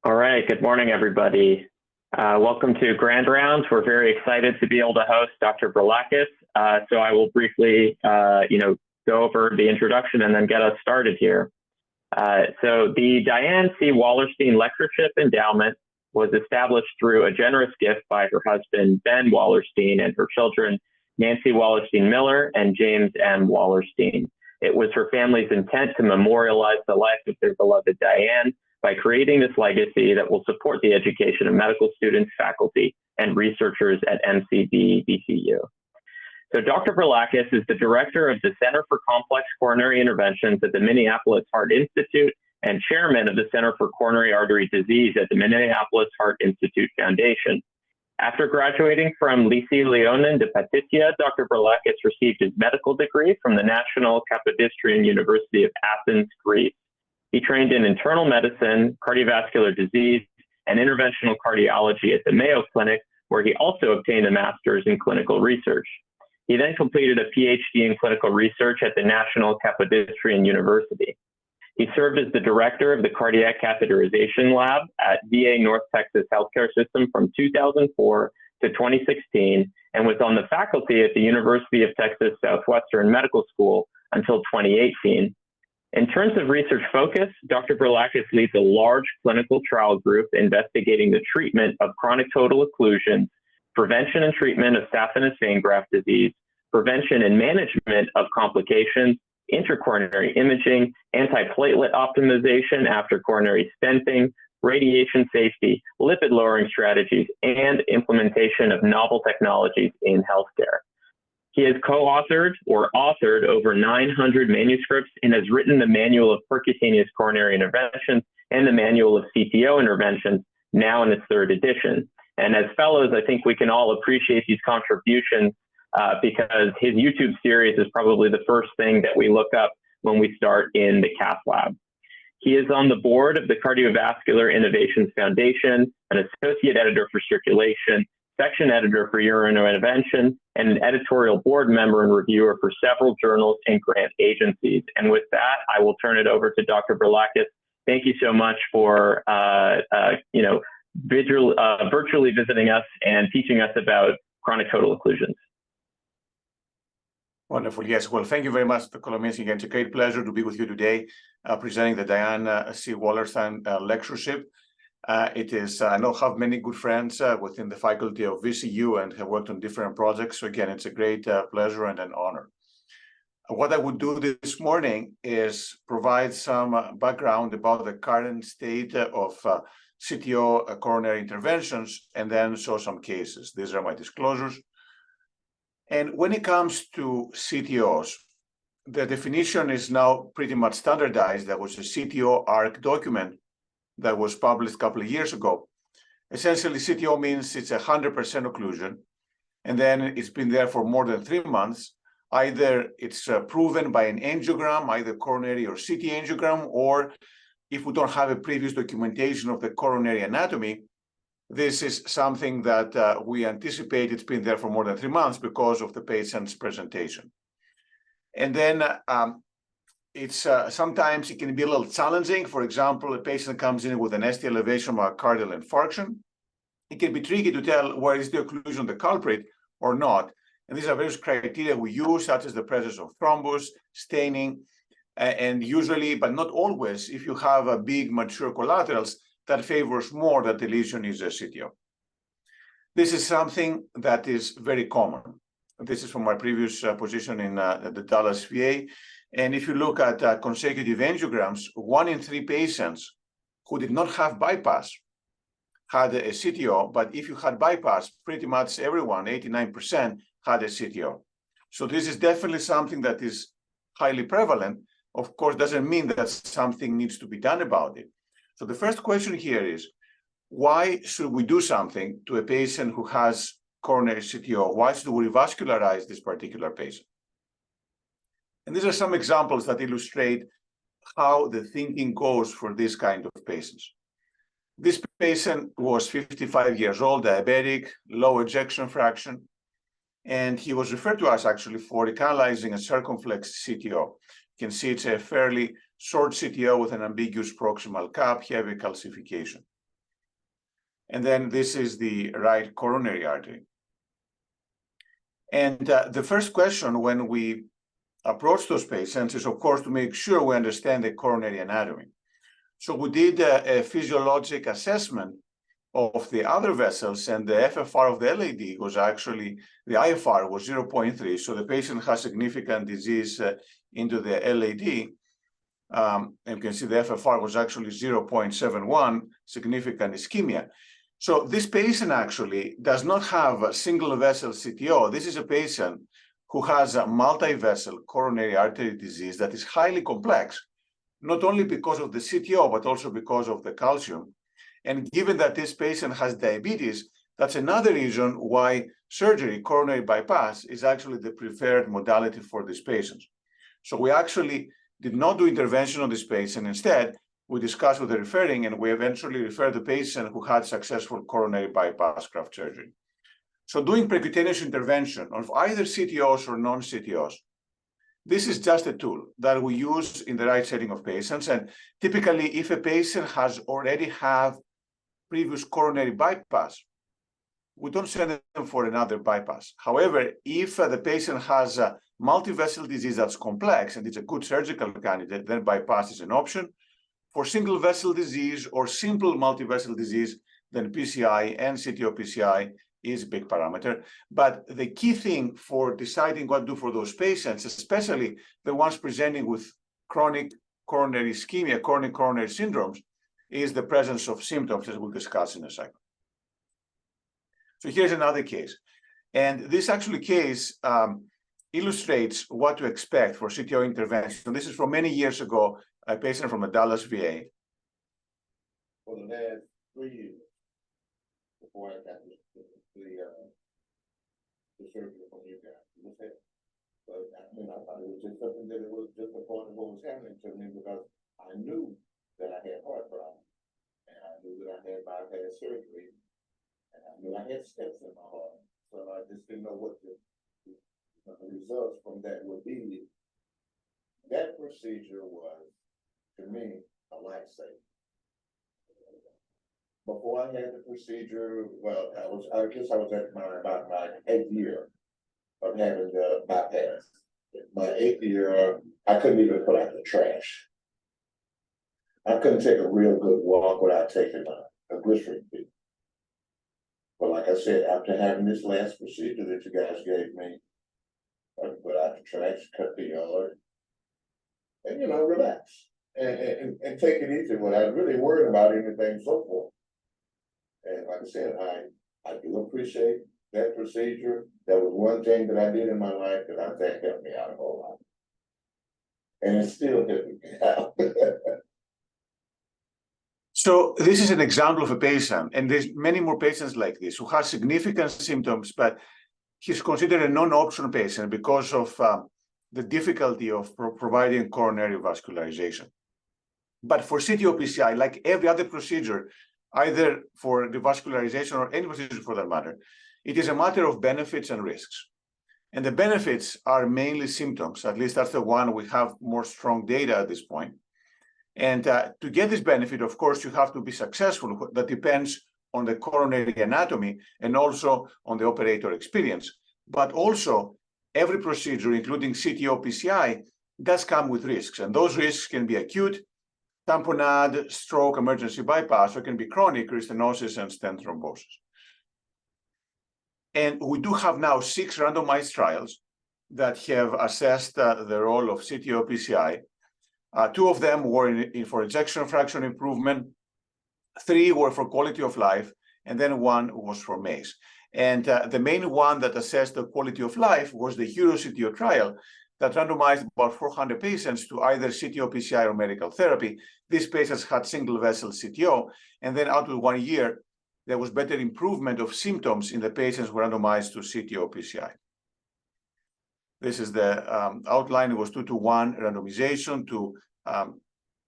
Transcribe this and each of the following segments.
All right, good morning, everybody. Welcome to Grand Rounds. We're very excited to be able to host Dr. Brilakis. So I will briefly, go over the introduction and then get us started here. So the Diane C. Wallerstein Lectureship Endowment was established through a generous gift by her husband, Ben Wallerstein, and her children, Nancy Wallerstein Miller and James M. Wallerstein. It was her family's intent to memorialize the life of their beloved Diane by creating this legacy that will support the education of medical students, faculty, and researchers at MCD-BCU. So Dr. Brilakis is the director of the Center for Complex Coronary Interventions at the Minneapolis Heart Institute and chairman of the Center for Coronary Artery Disease at the Minneapolis Heart Institute Foundation. After graduating from Lycée Léonin de Patricia, Dr. Brilakis received his medical degree from the National Kapodistrian University of Athens, Greece. He trained in internal medicine, cardiovascular disease, and interventional cardiology at the Mayo Clinic, where he also obtained a master's in clinical research. He then completed a PhD in clinical research at the National Kapodistrian University. He served as the director of the Cardiac Catheterization Lab at VA North Texas Healthcare System from 2004 to 2016 and was on the faculty at the University of Texas Southwestern Medical School until 2018. In terms of research focus, Dr. Brilakis leads a large clinical trial group investigating the treatment of chronic total occlusion, prevention and treatment of saphenous vein graft disease, prevention and management of complications, intracoronary imaging, antiplatelet optimization after coronary stenting, radiation safety, lipid-lowering strategies, and implementation of novel technologies in healthcare. He has co-authored or authored over 900 manuscripts and has written the Manual of Percutaneous Coronary Interventions and the Manual of CTO Interventions, now in its third edition. And as fellows, I think we can all appreciate these contributions because his YouTube series is probably the first thing that we look up when we start in the cath lab. He is on the board of the Cardiovascular Innovations Foundation, an associate editor for circulation, section editor for urinary intervention, and an editorial board member and reviewer for several journals and grant agencies. And with that, I will turn it over to Dr. Brilakis. Thank you so much for virtually visiting us and teaching us about chronic total occlusions. Wonderful. Yes. Well, thank you very much, Dr. Kolominsky. It's a great pleasure to be with you today, presenting the Diane C. Wallerstein Lectureship. It is, I know, have many good friends within the faculty of VCU and have worked on different projects. So again, it's a great pleasure and an honor. What I would do this morning is provide some background about the current state of CTO coronary interventions and then show some cases. These are my disclosures. And when it comes to CTOs, the definition is now pretty much standardized. There was a CTO ARC document that was published a couple of years ago. Essentially, CTO means it's 100% occlusion, and then it's been there for more than 3 months. Either it's proven by an angiogram, either coronary or CT angiogram, or if we don't have a previous documentation of the coronary anatomy, this is something that we anticipate it's been there for more than 3 months because of the patient's presentation. And then it's sometimes it can be a little challenging. For example, a patient comes in with an ST elevation myocardial infarction. It can be tricky to tell where is the occlusion the culprit or not. And these are various criteria we use, such as the presence of thrombus, staining, and usually, but not always, if you have a big mature collaterals, that favors more that the lesion is a CTO. This is something that is very common. This is from my previous position in the Dallas VA. And if you look at consecutive angiograms, 1 in 3 patients who did not have bypass had a CTO, but if you had bypass, pretty much everyone, 89%, had a CTO. So this is definitely something that is highly prevalent. Of course, doesn't mean that something needs to be done about it. So the first question here is, why should we do something to a patient who has coronary CTO? Why should we revascularize this particular patient? And these are some examples that illustrate how the thinking goes for this kind of patients. This patient was 55 years old, diabetic, low ejection fraction, and he was referred to us actually for recanalizing a circumflex CTO. You can see it's a fairly short CTO with an ambiguous proximal cap, heavy calcification. And then this is the right coronary artery. And the first question when we approach those patients is, of course, to make sure we understand the coronary anatomy. So we did a physiologic assessment of the other vessels, and the FFR of the LAD was actually, the IFR was 0.3, so the patient has significant disease into the LAD. And you can see the FFR was actually 0.71, significant ischemia. So this patient actually does not have a single vessel CTO. This is a patient who has a multi-vessel coronary artery disease that is highly complex, not only because of the CTO, but also because of the calcium. And given that this patient has diabetes, that's another reason why surgery, coronary bypass, is actually the preferred modality for these patients. So we actually did not do intervention on this patient. Instead, we discussed with the referring, and we eventually referred the patient who had successful coronary bypass graft surgery. So doing percutaneous intervention of either CTOs or non-CTOs, this is just a tool that we use in the right setting of patients. And typically, if a patient has already had previous coronary bypass, we don't send them for another bypass. However, if the patient has a multi-vessel disease that's complex and it's a good surgical candidate, then bypass is an option. For single vessel disease or simple multi-vessel disease, then PCI and CTO PCI is a big parameter. But the key thing for deciding what to do for those patients, especially the ones presenting with chronic coronary ischemia, chronic coronary syndromes, is the presence of symptoms, as we'll discuss in a second. So here's another case. And this actually case illustrates what to expect for CTO intervention. This is from many years ago, a patient from the Dallas VA. For the last 3 years, before I got the surgery from you guys, but I mean, I thought it was just something that it was just a part of what was happening to me, because I knew that I had heart problems, and I knew that I had bypass surgery, and I knew I had stents in my heart. So I just didn't know what the results from that would be. That procedure was, to me, a lifesaver. Before I had the procedure, well, I guess I was at about my 8th year of having the bypass. My 8th year, I couldn't even put out the trash. I couldn't take a real good walk without taking a glycerin pill. But like I said, after having this last procedure that you guys gave me, I could put out the trash, cut the yard, and relax and take it easy without really worrying about anything so forth. And like I said, I do appreciate that procedure. That was one thing that I did in my life that I think helped me out a whole lot. And it's still helping me out. So this is an example of a patient, and there's many more patients like this who have significant symptoms, but he's considered a non-option patient because of the difficulty of providing coronary vascularization. But for CTO PCI, like every other procedure, either for revascularization or any procedure for that matter, it is a matter of benefits and risks. And the benefits are mainly symptoms. At least that's the one we have more strong data at this point. And to get this benefit, of course, you have to be successful. That depends on the coronary anatomy and also on the operator experience. But also, every procedure, including CTO PCI, does come with risks. And those risks can be acute, tamponade, stroke, emergency bypass, or can be chronic, restenosis, and stent thrombosis. And we do have now 6 randomized trials that have assessed the role of CTO PCI. 2 of them were for ejection fraction improvement, 3 were for quality of life, and then 1 was for MACE. And the main one that assessed the quality of life was the HERO-CTO trial that randomized about 400 patients to either CTO PCI or medical therapy. These patients had single vessel CTO, and then out to 1 year, there was better improvement of symptoms in the patients who were randomized to CTO PCI. This is the outline. It was 2-to-1 randomization to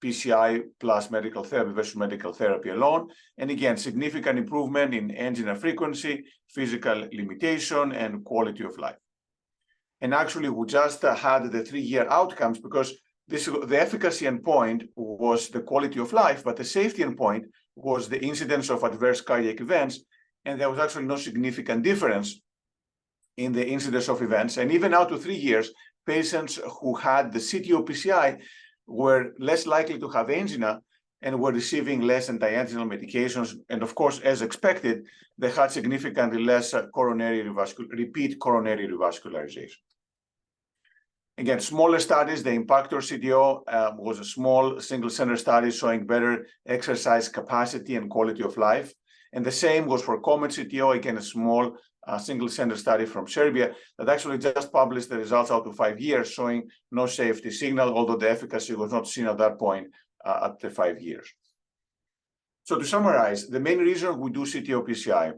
PCI plus medical therapy versus medical therapy alone. And again, significant improvement in angina frequency, physical limitation, and quality of life. And actually, we just had the 3-year outcomes because the efficacy endpoint was the quality of life, but the safety endpoint was the incidence of adverse cardiac events, and there was actually no significant difference in the incidence of events. And even out to 3 years, patients who had the CTO PCI were less likely to have angina and were receiving less anti-anginal medications. And of course, as expected, they had significantly less repeat coronary revascularization. Again, smaller studies, the Impactor CTO was a small single-center study showing better exercise capacity and quality of life. And the same was for Comet CTO, again, a small single-center study from Serbia that actually just published the results out to 5 years, showing no safety signal, although the efficacy was not seen at that point after 5 years. So to summarize, the main reason we do CTO PCI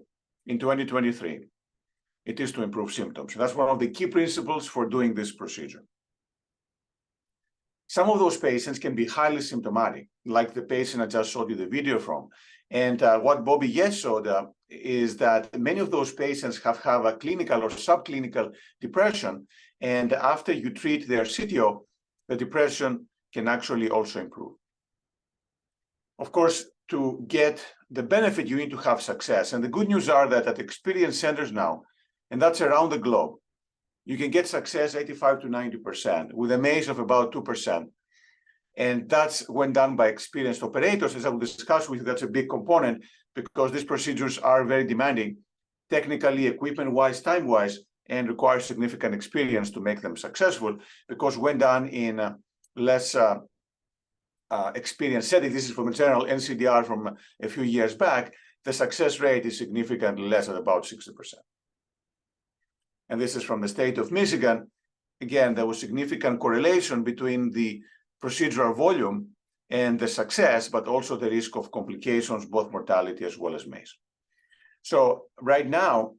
in 2023, it is to improve symptoms. That's one of the key principles for doing this procedure. Some of those patients can be highly symptomatic, like the patient I just showed you the video from. And what Bobby Yes showed is that many of those patients have a clinical or subclinical depression. And after you treat their CTO, the depression can actually also improve. Of course, to get the benefit, you need to have success. And the good news are that at experienced centers now, and that's around the globe, you can get success 85 to 90% with a MACE of about 2%. And that's when done by experienced operators. As I will discuss with you, that's a big component because these procedures are very demanding, technically, equipment-wise, time-wise, and require significant experience to make them successful, because when done in less experienced setting, this is from a general NCDR from a few years back, the success rate is significantly less at about 60%. And this is from the state of Michigan. Again, there was significant correlation between the procedural volume and the success, but also the risk of complications, both mortality as well as MACE. So right now,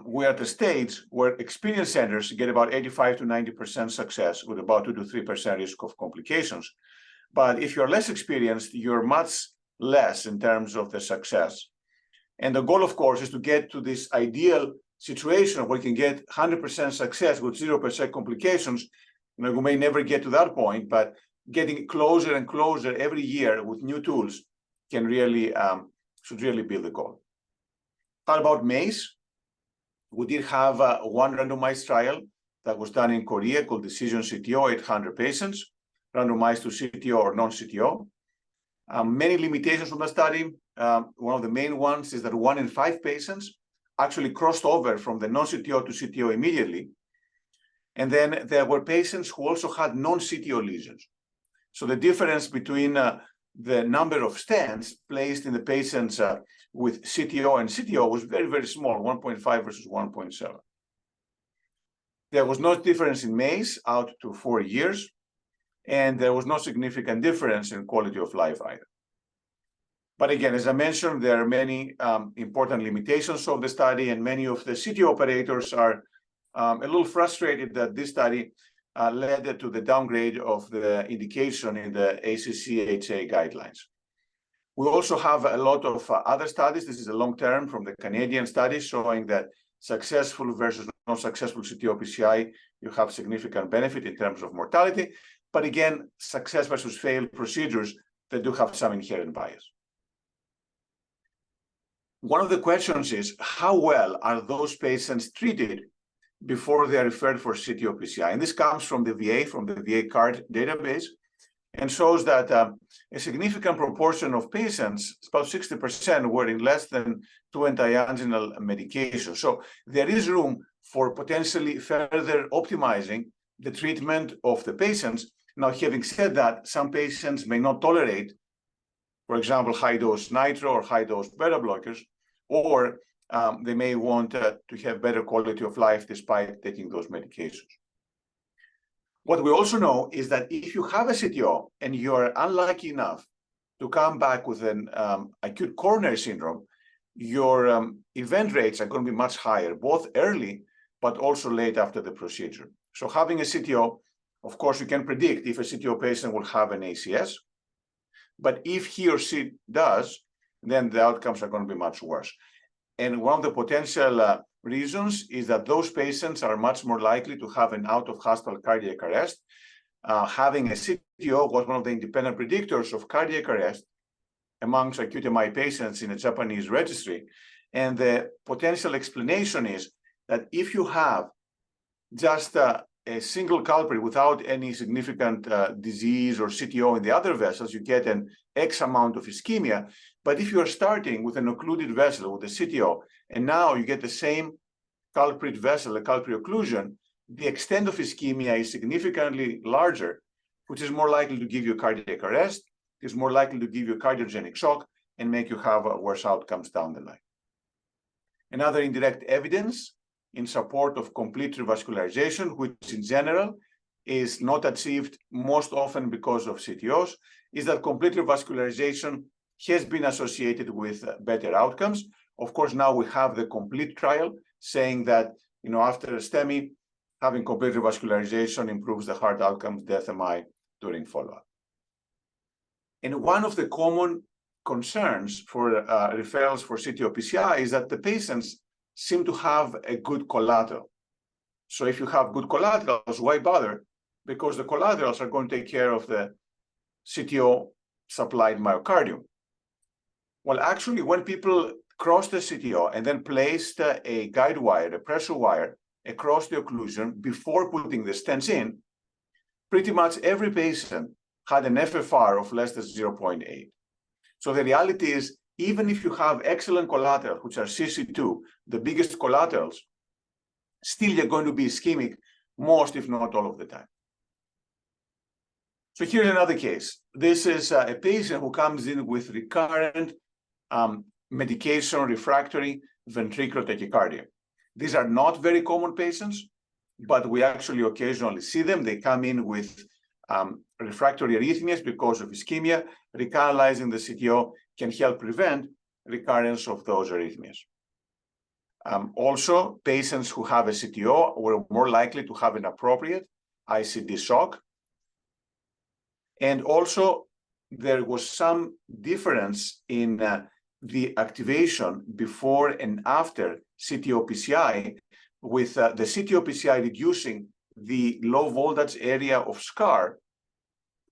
we're at the stage where experienced centers get about 85 to 90% success with about 2 to 3% risk of complications. But if you're less experienced, you're much less in terms of the success. And the goal, of course, is to get to this ideal situation where you can get 100% success with 0% complications. You know, we may never get to that point, but getting closer and closer every year with new tools can really, should really be the goal. How about MACE? We did have one randomized trial that was done in Korea called Decision CTO, 800 patients, randomized to CTO or non-CTO. Many limitations from the study. One of the main ones is that 1 in 5 patients actually crossed over from the non-CTO to CTO immediately. And then there were patients who also had non-CTO lesions. So the difference between the number of stents placed in the patients with CTO and CTO was very, very small, 1.5 versus 1.7. There was no difference in MACE out to 4 years, and there was no significant difference in quality of life either. But again, as I mentioned, there are many important limitations of the study, and many of the CTO operators are a little frustrated that this study led to the downgrade of the indication in the ACC/HA guidelines. We also have a lot of other studies. This is a long-term from the Canadian study showing that successful versus non-successful CTO PCI, you have significant benefit in terms of mortality. But again, success versus failed procedures, they do have some inherent bias. One of the questions is, how well are those patients treated before they are referred for CTO PCI? And this comes from the VA card database, and shows that a significant proportion of patients, about 60%, were in less than 2 anti-anginal medications. So there is room for potentially further optimizing the treatment of the patients. Now, having said that, some patients may not tolerate, for example, high-dose nitro or high-dose beta blockers, or they may want to have better quality of life despite taking those medications. What we also know is that if you have a CTO and you are unlucky enough to come back with an acute coronary syndrome, your event rates are going to be much higher, both early, but also late after the procedure. So having a CTO, of course, you can predict if a CTO patient will have an ACS, but if he or she does, then the outcomes are going to be much worse. And one of the potential reasons is that those patients are much more likely to have an out-of-hospital cardiac arrest. Having a CTO was one of the independent predictors of cardiac arrest amongst acute MI patients in a Japanese registry. And the potential explanation is that if you have just a single culprit without any significant disease or CTO in the other vessels, you get an X amount of ischemia. But if you are starting with an occluded vessel with a CTO, and now you get the same culprit vessel, a culprit occlusion, the extent of ischemia is significantly larger, which is more likely to give you cardiac arrest, is more likely to give you cardiogenic shock, and make you have worse outcomes down the line. Another indirect evidence in support of complete revascularization, which in general is not achieved most often because of CTOs, is that complete revascularization has been associated with better outcomes. Of course, now we have the complete trial saying that, after a STEMI, having complete revascularization improves the heart outcomes, death MI during follow-up. And one of the common concerns for referrals for CTO PCI is that the patients seem to have a good collateral. So if you have good collaterals, why bother? Because the collaterals are going to take care of the CTO supplied myocardium. Well, actually, when people crossed the CTO and then placed a guide wire, a pressure wire, across the occlusion before putting the stents in, pretty much every patient had an FFR of less than 0.8. So the reality is, even if you have excellent collateral, which are CC2, the biggest collaterals, still you're going to be ischemic most, if not all of the time. So here's another case. This is a patient who comes in with recurrent medication refractory ventricular tachycardia. These are not very common patients, but we actually occasionally see them. They come in with refractory arrhythmias because of ischemia. Recanalizing the CTO can help prevent recurrence of those arrhythmias. Also, patients who have a CTO were more likely to have an appropriate ICD shock. And also, there was some difference in the activation before and after CTO PCI, with the CTO PCI reducing the low voltage area of scar,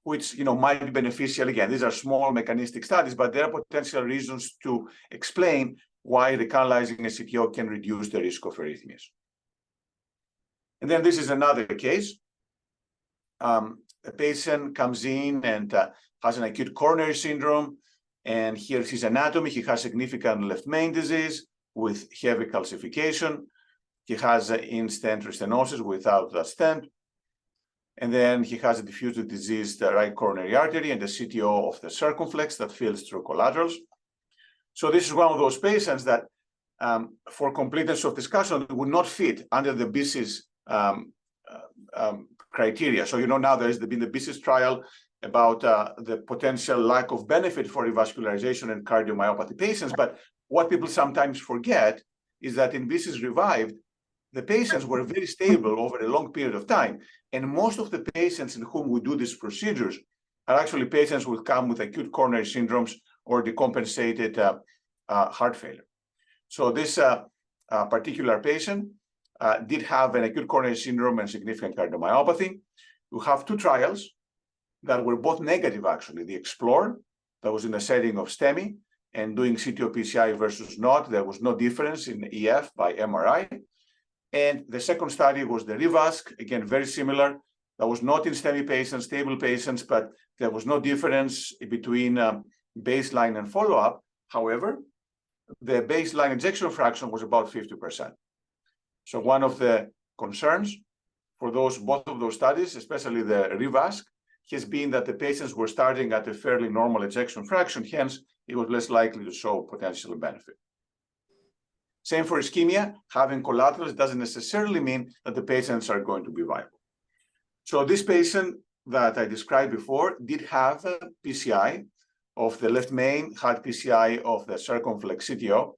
which might be beneficial. Again, these are small mechanistic studies, but there are potential reasons to explain why recanalizing a CTO can reduce the risk of arrhythmias. And then this is another case. A patient comes in and has an acute coronary syndrome, and here's his anatomy. He has significant left main disease with heavy calcification. He has in-stent restenosis without the stent. And then he has a diffuse diseased right coronary artery and the CTO of the circumflex that fills through collaterals. So this is one of those patients that, for completeness of discussion, would not fit under the BISIS criteria. So now there's been the BISIS trial about the potential lack of benefit for revascularization in cardiomyopathy patients. But what people sometimes forget is that in BISIS Revived, the patients were very stable over a long period of time. And most of the patients in whom we do these procedures are actually patients who come with acute coronary syndromes or decompensated heart failure. So this particular patient did have an acute coronary syndrome and significant cardiomyopathy. We have two trials that were both negative, actually. The EXPLORE, that was in the setting of STEMI, and doing CTO PCI versus not. There was no difference in EF by MRI. And the second study was the REVASC, again, very similar. That was not in STEMI patients, stable patients, but there was no difference between baseline and follow-up. However, the baseline ejection fraction was about 50%. So one of the concerns for both of those studies, especially the REVASC, has been that the patients were starting at a fairly normal ejection fraction, hence it was less likely to show potential benefit. Same for ischemia. Having collaterals doesn't necessarily mean that the patients are going to be viable. So this patient that I described before did have a PCI of the left main, had PCI of the circumflex CTO,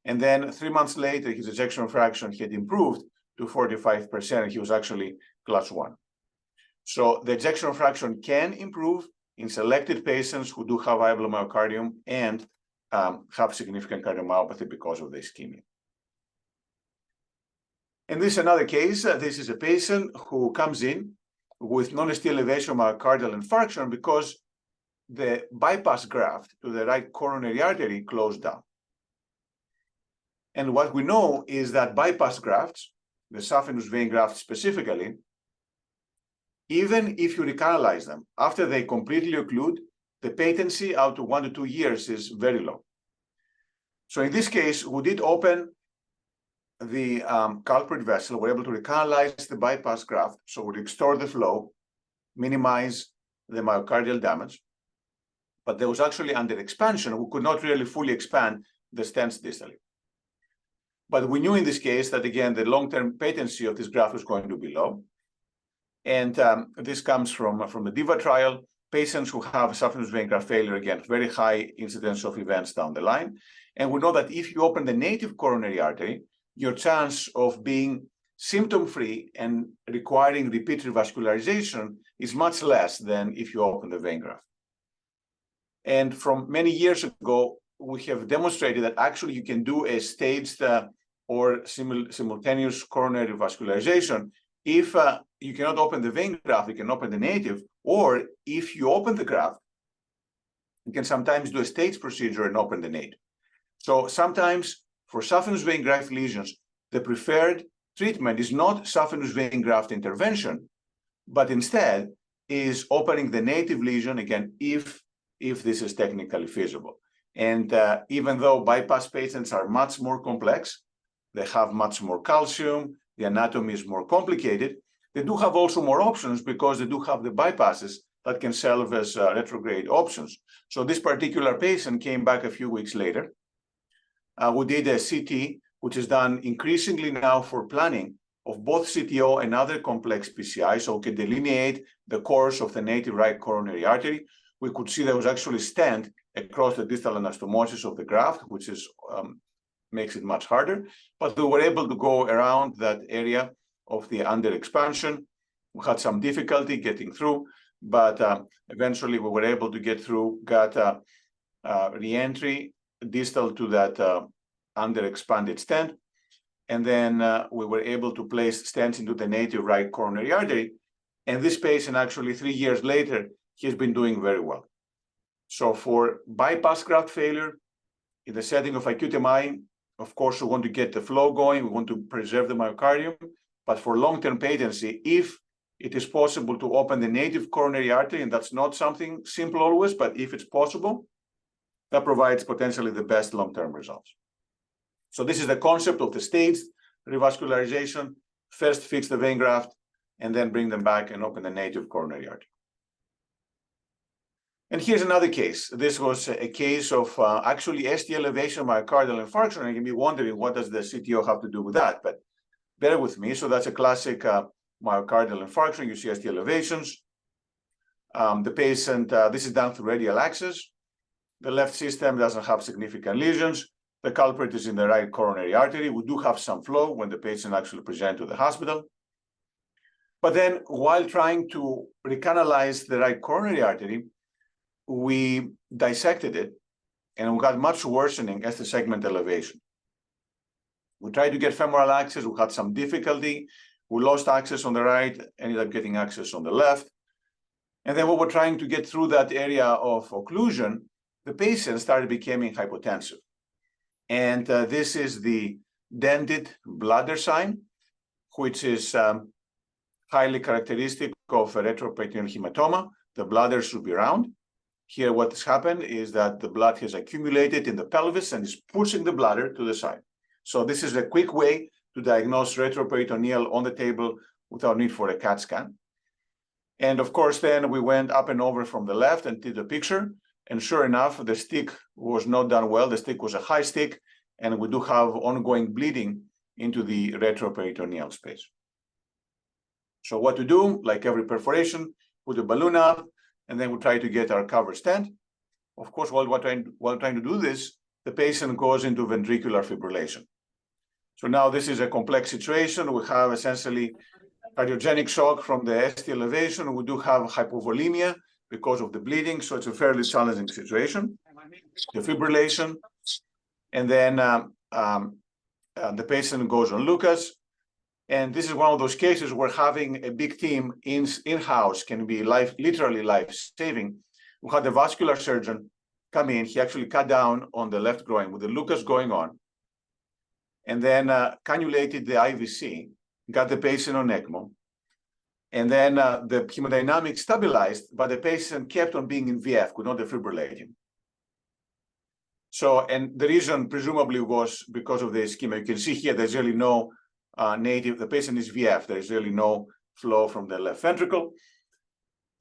and then 3 months later, his ejection fraction had improved to 45%. He was actually class 1. So the ejection fraction can improve in selected patients who do have viable myocardium and have significant cardiomyopathy because of the ischemia. And this is another case. This is a patient who comes in with non-ST elevation myocardial infarction because the bypass graft to the right coronary artery closed down. And what we know is that bypass grafts, the saphenous vein graft specifically, even if you recanalize them, after they completely occlude, the patency out to 1 to 2 years is very low. So in this case, we did open the culprit vessel. We're able to recanalize the bypass graft, so we restore the flow, minimize the myocardial damage. But there was actually under expansion. We could not really fully expand the stents distally. But we knew in this case that, again, the long-term patency of this graft was going to be low. And this comes from the DIVA trial. Patients who have saphenous vein graft failure, again, very high incidence of events down the line. And we know that if you open the native coronary artery, your chance of being symptom-free and requiring repeat revascularization is much less than if you open the vein graft. And from many years ago, we have demonstrated that actually you can do a staged or simultaneous coronary revascularization. If you cannot open the vein graft, you can open the native, or if you open the graft, you can sometimes do a staged procedure and open the native. So sometimes for saphenous vein graft lesions, the preferred treatment is not saphenous vein graft intervention, but instead is opening the native lesion, again, if this is technically feasible. And even though bypass patients are much more complex, they have much more calcium, the anatomy is more complicated, they do have also more options because they do have the bypasses that can serve as retrograde options. So this particular patient came back a few weeks later. We did a CT, which is done increasingly now for planning of both CTO and other complex PCI, so we can delineate the course of the native right coronary artery. We could see there was actually stent across the distal anastomosis of the graft, which is makes it much harder. But we were able to go around that area of the under expansion. We had some difficulty getting through, but eventually we were able to get through, got re-entry distal to that under expanded stent. And then we were able to place stents into the native right coronary artery. And this patient actually 3 years later, he's been doing very well. So for bypass graft failure, in the setting of acute MI, of course, we want to get the flow going. We want to preserve the myocardium. But for long-term patency, if it is possible to open the native coronary artery, and that's not something simple always, but if it's possible, that provides potentially the best long-term results. So this is the concept of the staged revascularization. First fix the vein graft, and then bring them back and open the native coronary artery. And here's another case. This was a case of actually ST elevation myocardial infarction. And you can be wondering, what does the CTO have to do with that? But bear with me. So that's a classic myocardial infarction. You see ST elevations. The patient, this is done through radial access. The left system doesn't have significant lesions. The culprit is in the right coronary artery. We do have some flow when the patient actually presents to the hospital. But then while trying to recanalize the right coronary artery, we dissected it and we got much worsening as the segment elevation. We tried to get femoral access. We had some difficulty. We lost access on the right, ended up getting access on the left. And then when we're trying to get through that area of occlusion, the patient started becoming hypotensive. And this is the dented bladder sign, which is highly characteristic of a retroperitoneal hematoma. The bladder should be round. Here, what has happened is that the blood has accumulated in the pelvis and is pushing the bladder to the side. So this is a quick way to diagnose retroperitoneal on the table without need for a CAT scan. And of course, then we went up and over from the left and did the picture. And sure enough, the stick was not done well. The stick was a high stick, and we do have ongoing bleeding into the retroperitoneal space. So what to do? Like every perforation, put a balloon up, and then we try to get our cover stent. Of course, while trying to do this, the patient goes into ventricular fibrillation. So now this is a complex situation. We have essentially cardiogenic shock from the ST elevation. We do have hypovolemia because of the bleeding, so it's a fairly challenging situation. The fibrillation, and then the patient goes on Lucas. And this is one of those cases where having a big team in-house can be literally life-saving. we had a vascular surgeon come in. He actually cut down on the left groin with the Lucas going on, and then cannulated the IVC, got the patient on ECMO, and then the hemodynamics stabilized, but the patient kept on being in VF, could not defibrillate him. So, and the reason presumably was because of the ischemia. You can see here, there's really no native, the patient is VF, there's really no flow from the left ventricle.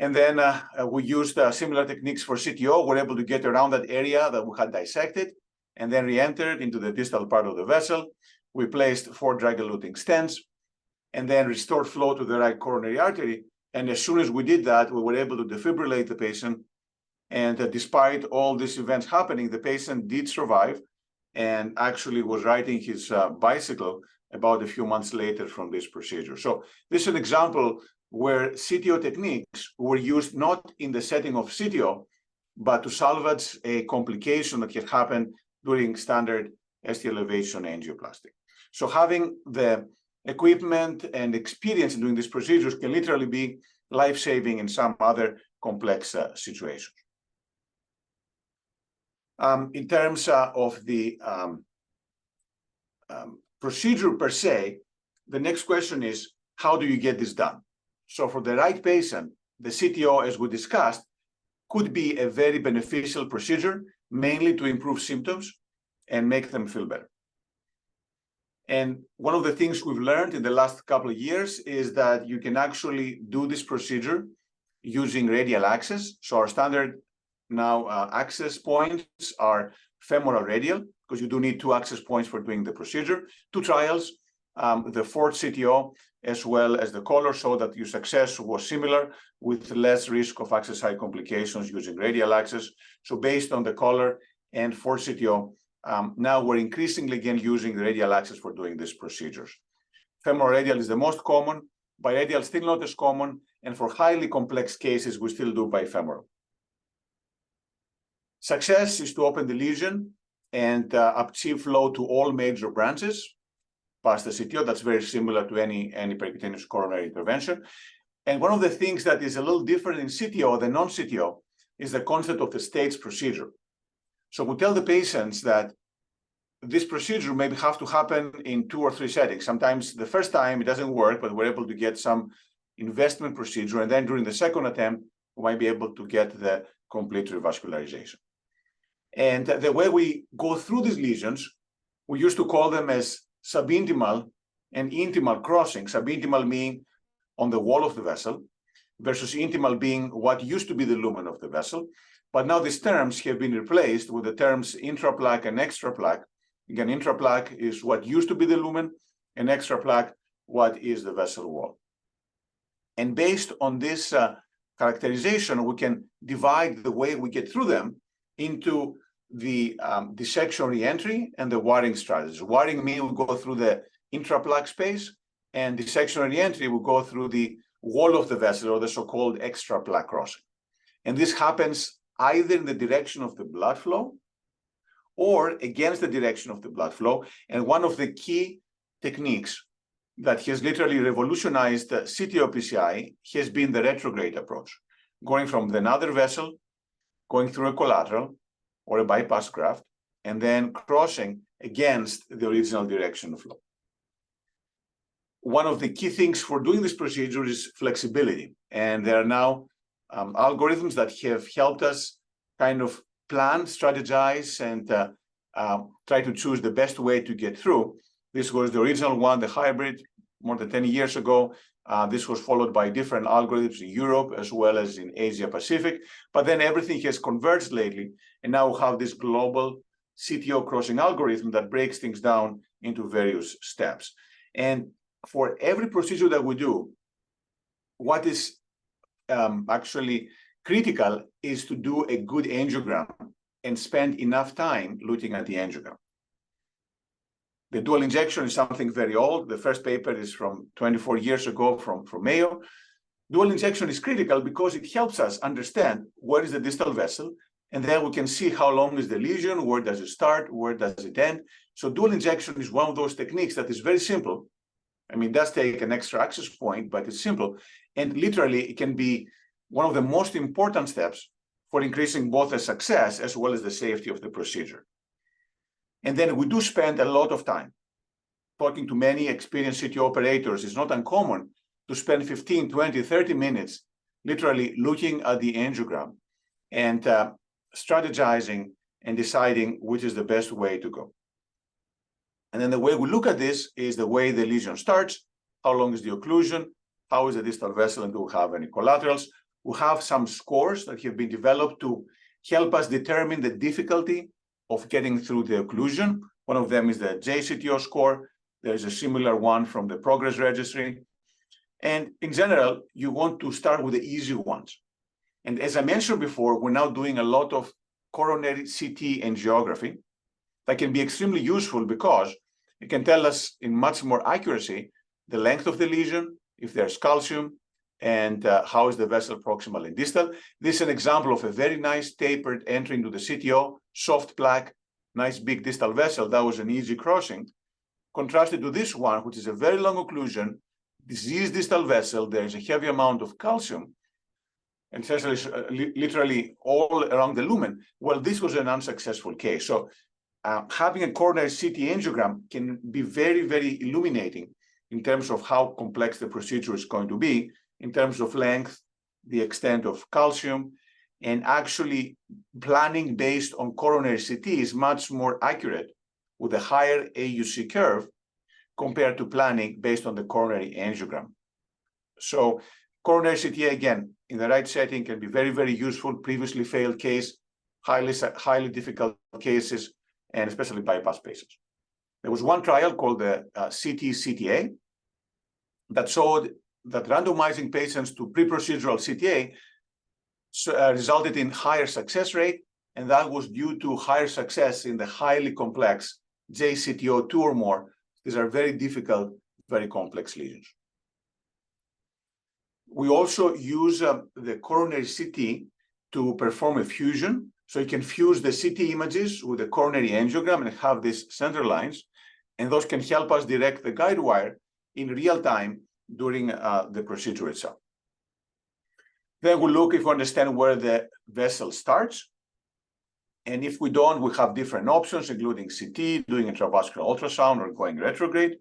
And then we used similar techniques for CTO. We're able to get around that area that we had dissected and then re-entered into the distal part of the vessel. We placed 4 drug-eluting stents and then restored flow to the right coronary artery. And as soon as we did that, we were able to defibrillate the patient. And despite all these events happening, the patient did survive and actually was riding his bicycle about a few months later from this procedure. So this is an example where CTO techniques were used not in the setting of CTO, but to salvage a complication that had happened during standard ST elevation angioplasty. So having the equipment and experience in doing these procedures can literally be life-saving in some other complex situations. In terms of the procedure per se, the next question is, how do you get this done? So for the right patient, the CTO, as we discussed, could be a very beneficial procedure, mainly to improve symptoms and make them feel better. And one of the things we've learned in the last couple of years is that you can actually do this procedure using radial access. So our standard now access points are femoral radial, because you do need 2 access points for doing the procedure. 2 trials, the fourth CTO, as well as the color, so that your success was similar with less risk of access site complications using radial access. So based on the color and fourth CTO, now we're increasingly again using the radial access for doing these procedures. Femoral radial is the most common, biradial still not as common, and for highly complex cases, we still do bifemoral. Success is to open the lesion and achieve flow to all major branches past the CTO. That's very similar to any percutaneous coronary intervention. And one of the things that is a little different in CTO than non-CTO is the concept of the staged procedure. So we tell the patients that this procedure may have to happen in 2 or 3 settings. Sometimes the first time it doesn't work, but we're able to get some investment procedure. And then during the second attempt, we might be able to get the complete revascularization. And the way we go through these lesions, we used to call them as subintimal and intimal crossing. Subintimal meaning on the wall of the vessel, versus intimal being what used to be the lumen of the vessel. But now these terms have been replaced with the terms intraplaque and extraplaque. Again, intraplaque is what used to be the lumen, and extraplaque, what is the vessel wall. And based on this characterization, we can divide the way we get through them into the dissection re-entry and the wiring strategies. Wiring means we go through the intraplaque space, and dissection re-entry will go through the wall of the vessel, or the so-called extraplaque crossing. And this happens either in the direction of the blood flow or against the direction of the blood flow. And one of the key techniques that has literally revolutionized CTO PCI has been the retrograde approach, going from another vessel, going through a collateral or a bypass graft, and then crossing against the original direction of flow. One of the key things for doing this procedure is flexibility. And there are now algorithms that have helped us kind of plan, strategize, and try to choose the best way to get through. This was the original one, the hybrid, more than 10 years ago. This was followed by different algorithms in Europe as well as in Asia Pacific. But then everything has converged lately, and now we have this global CTO crossing algorithm that breaks things down into various steps. And for every procedure that we do, what is actually critical is to do a good angiogram and spend enough time looking at the angiogram. The dual injection is something very old. The first paper is from 24 years ago from Mayo. Dual injection is critical because it helps us understand where is the distal vessel, and then we can see how long is the lesion, where does it start, where does it end. So dual injection is one of those techniques that is very simple. I mean, it does take an extra access point, but it's simple. And literally, it can be one of the most important steps for increasing both the success as well as the safety of the procedure. And then we do spend a lot of time talking to many experienced CTO operators. It's not uncommon to spend 15, 20, 30 minutes literally looking at the angiogram and strategizing and deciding which is the best way to go. And then the way we look at this is the way the lesion starts, how long is the occlusion, how is the distal vessel, and do we have any collaterals. We have some scores that have been developed to help us determine the difficulty of getting through the occlusion. One of them is the JCTO score. There's a similar one from the Progress Registry. And in general, you want to start with the easy ones. And as I mentioned before, we're now doing a lot of coronary CT angiography that can be extremely useful because it can tell us in much more accuracy the length of the lesion, if there's calcium, and how is the vessel proximal and distal. This is an example of a very nice tapered entry into the CTO, soft plaque, nice big distal vessel. That was an easy crossing. Contrasted to this one, which is a very long occlusion, diseased distal vessel, there is a heavy amount of calcium, and essentially literally all around the lumen. Well, this was an unsuccessful case. So having a coronary CT angiogram can be very, very illuminating in terms of how complex the procedure is going to be, in terms of length, the extent of calcium, and actually planning based on coronary CT is much more accurate with a higher AUC curve compared to planning based on the coronary angiogram. So coronary CT, again, in the right setting can be very, very useful. Previously failed case, highly difficult cases, and especially bypass patients. There was one trial called the CT-CTA that showed that randomizing patients to pre-procedural CTA resulted in higher success rate, and that was due to higher success in the highly complex JCTO2 or more. These are very difficult, very complex lesions. We also use the coronary CT to perform a fusion. So you can fuse the CT images with the coronary angiogram and have these center lines, and those can help us direct the guide wire in real time during the procedure itself. Then we'll look if we understand where the vessel starts. And if we don't, we have different options, including CT, doing intravascular ultrasound, or going retrograde.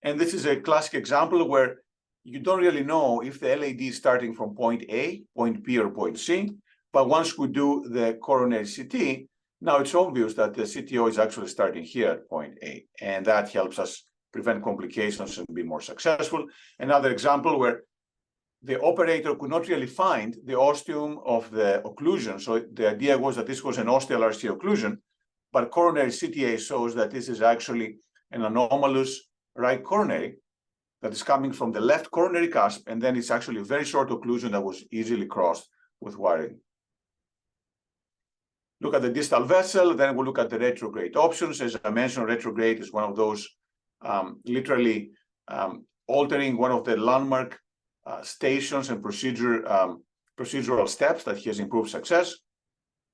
And this is a classic example where you don't really know if the LAD is starting from point A, point B, or point C. But once we do the coronary CT, now it's obvious that the CTO is actually starting here at point A. And that helps us prevent complications and be more successful. Another example where the operator could not really find the ostium of the occlusion. So the idea was that this was an ostial RC occlusion, but coronary CTA shows that this is actually an anomalous right coronary that is coming from the left coronary cusp, and then it's actually a very short occlusion that was easily crossed with wiring. Look at the distal vessel, then we'll look at the retrograde options. As I mentioned, retrograde is one of those literally altering one of the landmark stations and procedural steps that has improved success.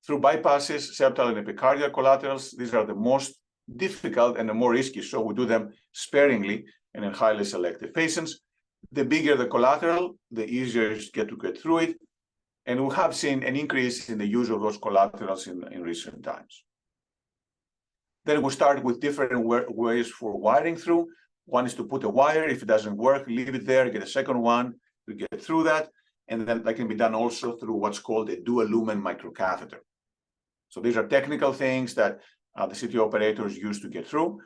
Through bypasses, septal and epicardial collaterals, these are the most difficult and the more risky, so we do them sparingly and in highly selected patients. The bigger the collateral, the easier it is to get through it. And we have seen an increase in the use of those collaterals in recent times. Then we start with different ways for wiring through. One is to put a wire. If it doesn't work, leave it there, get a second one to get through that. And then that can be done also through what's called a dual lumen microcatheter. So these are technical things that the CTO operators use to get through.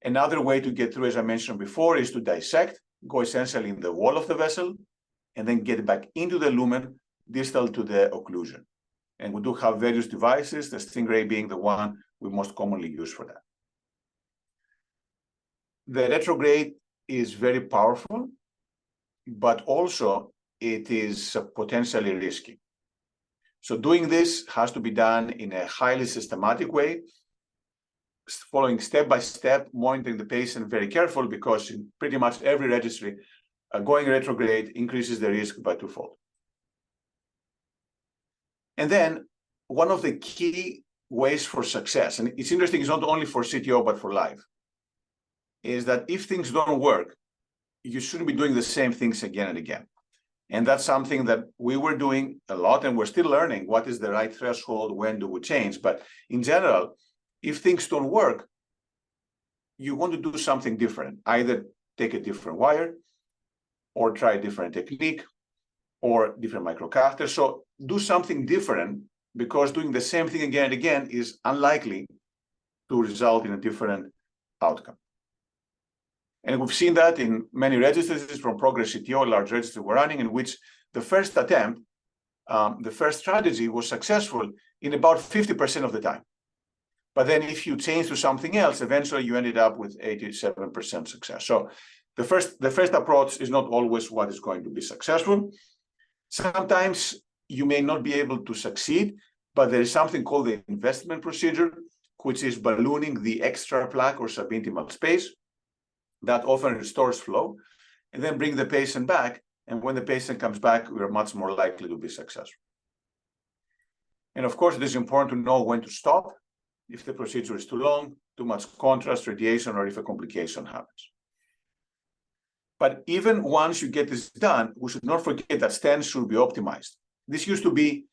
Another way to get through, as I mentioned before, is to dissect, go essentially in the wall of the vessel, and then get back into the lumen, distal to the occlusion. And we do have various devices, the Stingray being the one we most commonly use for that. The retrograde is very powerful, but also it is potentially risky. So doing this has to be done in a highly systematic way, following step by step, monitoring the patient very careful, because in pretty much every registry, going retrograde increases the risk by twofold. And then one of the key ways for success, and it's interesting, it's not only for CTO, but for life, is that if things don't work, you shouldn't be doing the same things again and again. And that's something that we were doing a lot, and we're still learning what is the right threshold, when do we change. But in general, if things don't work, you want to do something different. Either take a different wire, or try a different technique, or different microcatheter. So do something different, because doing the same thing again and again is unlikely to result in a different outcome. And we've seen that in many registries from Progress CTO, large registry we're running, in which the first attempt, the first strategy was successful in about 50% of the time. But then if you change to something else, eventually you ended up with 87% success. So the first approach is not always what is going to be successful. Sometimes you may not be able to succeed, but there is something called the investment procedure, which is ballooning the extra plaque or subintimal space. That often restores flow, and then bring the patient back. And when the patient comes back, we are much more likely to be successful. And of course, it is important to know when to stop if the procedure is too long, too much contrast, radiation, or if a complication happens. But even once you get this done, we should not forget that stents should be optimized. This used to be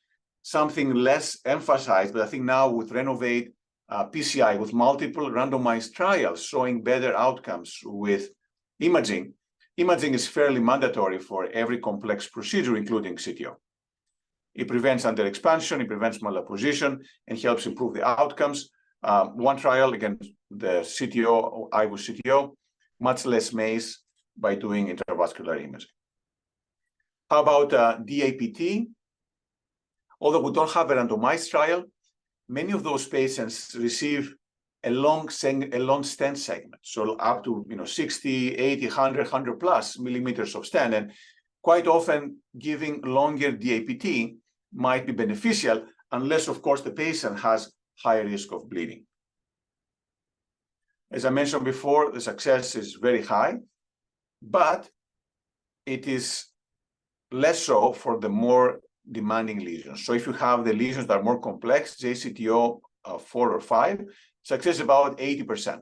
something less emphasized, but I think now with Renovate PCI, with multiple randomized trials showing better outcomes with imaging, imaging is fairly mandatory for every complex procedure, including CTO. It prevents underexpansion, it prevents malapposition, and helps improve the outcomes. One trial, again, the CTO, I was CTO, much less MACE by doing intravascular imaging. How about DAPT? Although we don't have a randomized trial, many of those patients receive a long stent segment, so up to 60, 80, 100 plus millimeters of stent, and quite often giving longer DAPT might be beneficial, unless, of course, the patient has high risk of bleeding. As I mentioned before, the success is very high, but it is less so for the more demanding lesions. So if you have the lesions that are more complex, JCTO 4 or 5, success is about 80%.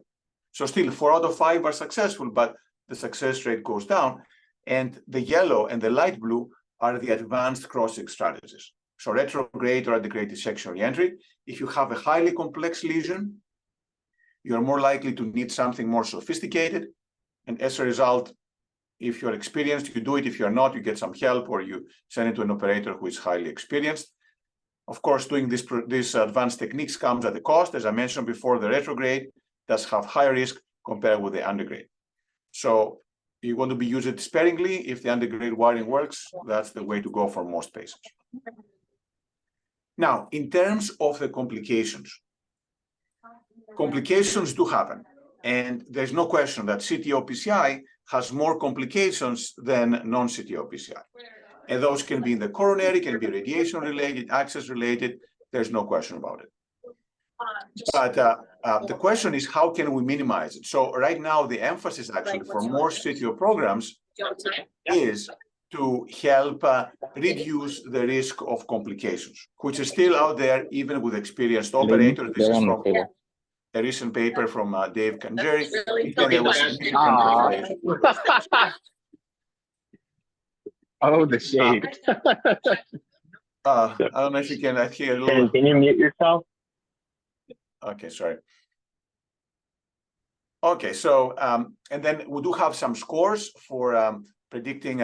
So still 4 out of 5 are successful, but the success rate goes down. And the yellow and the light blue are the advanced crossing strategies. So retrograde or antegrade dissection reentry. If you have a highly complex lesion, you're more likely to need something more sophisticated. And as a result, if you're experienced, you do it. If you're not, you get some help, or you send it to an operator who is highly experienced. Of course, doing these advanced techniques comes at a cost. As I mentioned before, the retrograde does have higher risk compared with the antegrade. So you want to be used it sparingly. If the antegrade wiring works, that's the way to go for most patients. Now, in terms of the complications do happen. And there's no question that CTO PCI has more complications than non-CTO PCI. And those can be in the coronary, can be radiation-related, access-related. There's no question about it. But the question is, how can we minimize it? So right now, the emphasis actually for more CTO programs is to help reduce the risk of complications, which is still out there even with experienced operators. This is from a recent paper from Dave Kanjeri. Oh, the shade. I don't know if you can hear a little. Can you mute yourself? Okay, sorry. Okay, so, and then we do have some scores for predicting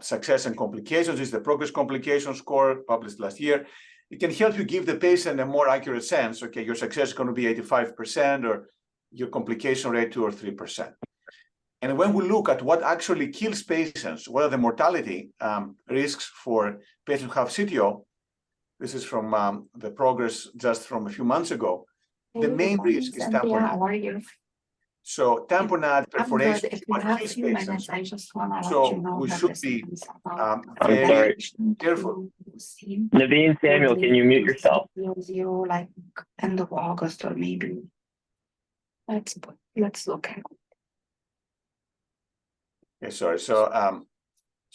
success and complications. This is the progress complication score published last year. It can help you give the patient a more accurate sense. Okay, your success is going to be 85%, or your complication rate 2 or 3%. And when we look at what actually kills patients, what are the mortality risks for patients who have CTO, this is from the progress just from a few months ago. The main risk is tamponade. So tamponade perforation is what kills patients. So we should be very careful. Naveen, Samuel, can you mute yourself? Like end of August or maybe. Let's look at. Okay, sorry. So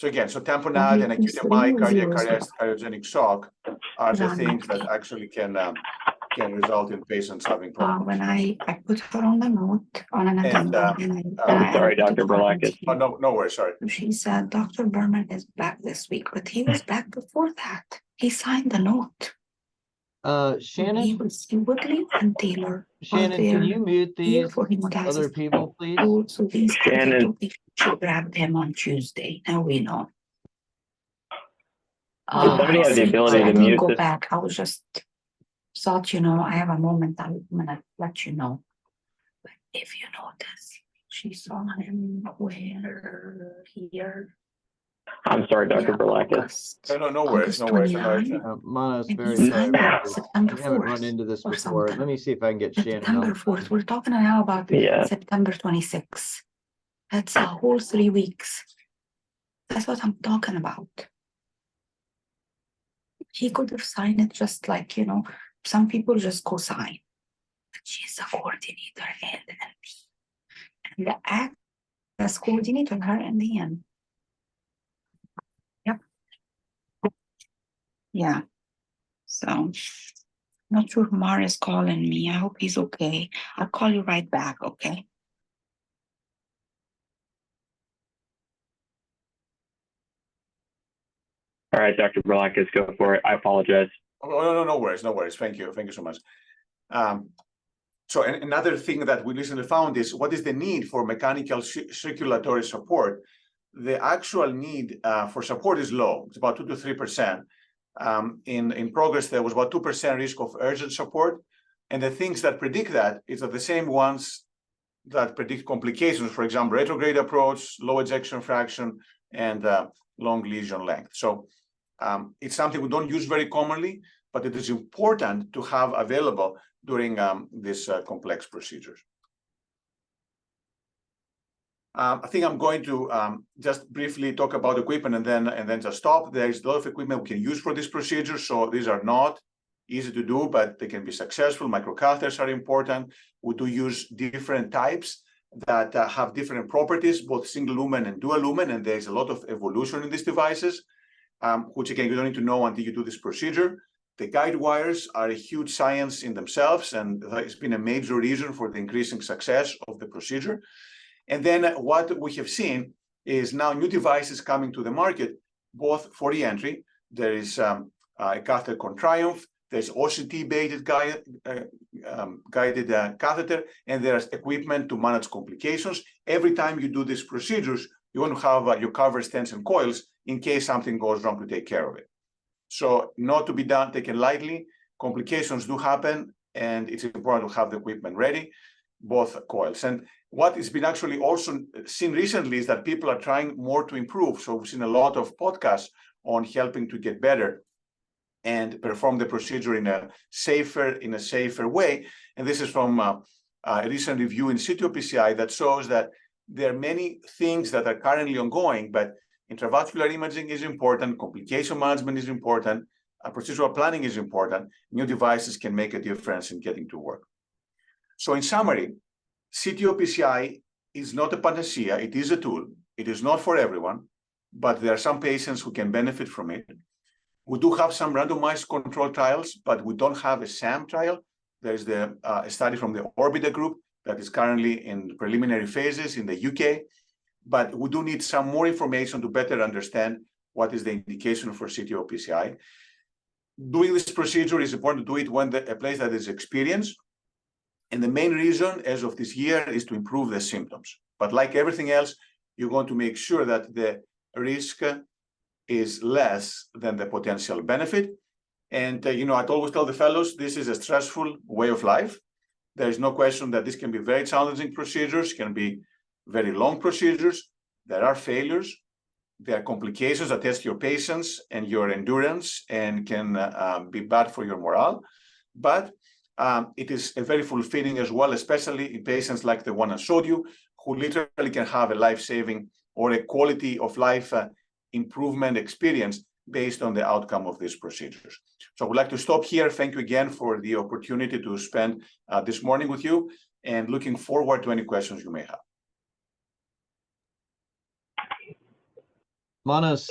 again, so tamponade and acute MI, cardiac arrest, cryogenic shock are the things that actually can can result in patients having problems. When I put her on the note on an agenda, I'm sorry, Dr. Brilakis. Oh, no worries, sorry. She said Dr. Berman is back this week, but he was back before that. He signed the note. Shannon, Woodley and Taylor. Shannon, can you mute these other people, please? So these Shannon. we should grab them on Tuesday. Now we know. Does somebody have the ability to mute go this? back. I was just thought, I have a moment. I'm gonna let you know. But if you notice, she saw him where here. I'm sorry, Dr. Brilakis. No worries. Manos, And very he sorry. signed that September We haven't 4th run into this or before. something. Let me see if I can get Shannon on September the 4th. phone. We're talking now about September 26th. That's a whole 3 weeks. That's what I'm talking about. He could have signed it just like, some people just co-sign. But she's the coordinator and the act as coordinator, her and the end. Yep. Yeah. So, not sure Mar is calling me. I hope he's okay. I'll call you right back, okay? All right, Dr. Brilakis, go for it. I apologize. Oh, no worries. Thank you so much. So another thing that we recently found is what is the need for mechanical circulatory support? The actual need for support is low. It's about 2 to 3%. In progress, there was about 2% risk of urgent support. And the things that predict that is the same ones that predict complications, for example, retrograde approach, low ejection fraction, and long lesion length. So it's something we don't use very commonly, but it is important to have available during these complex procedures. I think I'm going to just briefly talk about equipment and then just stop. There's a lot of equipment we can use for this procedure. So these are not easy to do, but they can be successful. Microcatheters are important. We do use different types that have different properties, both single lumen and dual lumen, and there's a lot of evolution in these devices, which again, you don't need to know until you do this procedure. The guide wires are a huge science in themselves, and it's been a major reason for the increasing success of the procedure. And then what we have seen is now new devices coming to the market, both for re-entry. There is a catheter called Triumph. There's OCT-based guided catheter, and there's equipment to manage complications. Every time you do these procedures, you want to have your cover stents and coils in case something goes wrong to take care of it. So not to be taken lightly. Complications do happen, and it's important to have the equipment ready, both coils. And what has been actually also seen recently is that people are trying more to improve. So we've seen a lot of podcasts on helping to get better and perform the procedure in a safer way. And this is from a recent review in CTO PCI that shows that there are many things that are currently ongoing, but intravascular imaging is important, complication management is important, procedural planning is important. New devices can make a difference in getting to work. So in summary, CTO PCI is not a panacea. It is a tool. It is not for everyone, but there are some patients who can benefit from it. We do have some randomized control trials, but we don't have a SAM trial. There's a study from the Orbita group that is currently in preliminary phases in the UK, but we do need some more information to better understand what is the indication for CTO PCI. Doing this procedure is important to do it when a place that is experienced. And the main reason as of this year is to improve the symptoms. But like everything else, you're going to make sure that the risk is less than the potential benefit. And, I always tell the fellows, this is a stressful way of life. There is no question that this can be very challenging procedures, can be very long procedures. There are failures. There are complications that test your patience and your endurance and can be bad for your morale. But it is a very fulfilling as well, especially in patients like the one I showed you, who literally can have a life-saving or a quality of life improvement experience based on the outcome of these procedures. So I would like to stop here. Thank you again for the opportunity to spend this morning with you, and looking forward to any questions you may have. Manos,